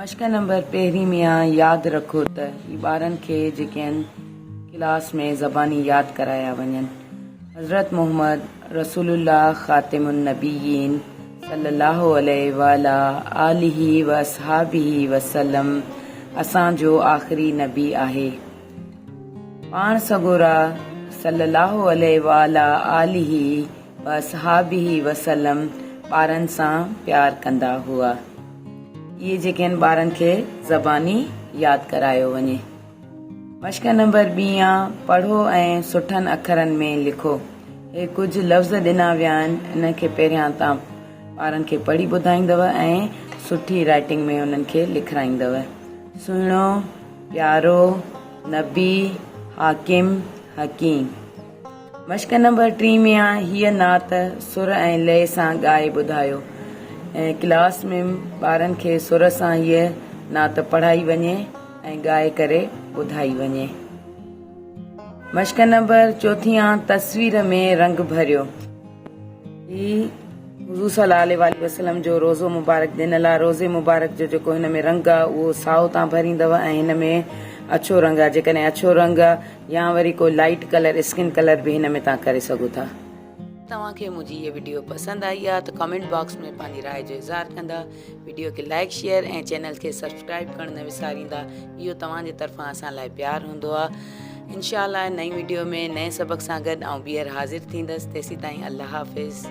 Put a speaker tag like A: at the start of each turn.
A: मश्क number पहिरीं में आहे यादि रखो त ही ॿारनि खे जेके आहिनि क्लास में ज़बानी यादि कराया वञनि। हज़रत मोहम्मद रसूलुल्लाह ख़ातिमुन नबीयीन सल्लल्लाहु अलैहि वअला आलिही व अस्हाबिही वसल्लम असांजो आख़िरी नबी आहे। पाण सगोरा सल्लल्लाहु अलैहि वअला आलिही व अस्हाबिही वसल्लम ॿारनि सां प्यार कंदा हुआ। इहे जेके आहिनि ॿारनि खे ज़बानी यादि करायो वञे। मश्क नंबर 2 आहे पढ़ो ऐं सुठनि अखरनि में लिखो। हे कुझु लफ़्ज़ ॾिना विया आहिनि, इन खे पहिरियां तव्हां ॿारनि खे पढ़ी ॿुधाईंदव ऐं सुठी राइटिंग में उन्हनि खे लिखाईंदव। सुहिणो, प्यारो, नबी, हाकिम, हकीम। मश्क नंबर 3 में आहे हीअ नात सुर ऐं लय सां ॻाए ॿुधायो। ऐं क्लास में ॿारनि खे सुर सां हीअ नात पढ़ाई वञे ऐं ॻाए करे ॿुधाई वञे। मश्क नंबर 4 आहे तस्वीर में रंग भरियो। ही हुज़ूर सल्लल्लाहु अलैहि वसल्लम जो रोज़ो मुबारक ॾिनल आहे। रोज़े मुबारक जो जेको हिन में रंग आहे उहो साओ तव्हां भरींदव ऐं हिन में अछो रंग आहे। जेकॾहिं अछो रंग आहे या वरी को लाइट कलर स्किन कलर बि हिन में तव्हां करे सघो था। तव्हांखे मुंहिंजी इहा वीडियो पसंदि आई आहे त कमेंट बॉक्स में पंहिंजी राय जो इज़हार कंदा। वीडियो खे लाइक शेयर ऐं चैनल खे सब्सक्राइब करणु न विसारींदा। इहो तव्हांजे तरफ़ां असां लाइ प्यार हूंदो आहे। इंशाअल्लाह नई वीडियो में नए सबक़ सां गॾु ॿीहर हाज़िर थींदसि। तेसीं ताईं अल्लाह हाफ़िज़।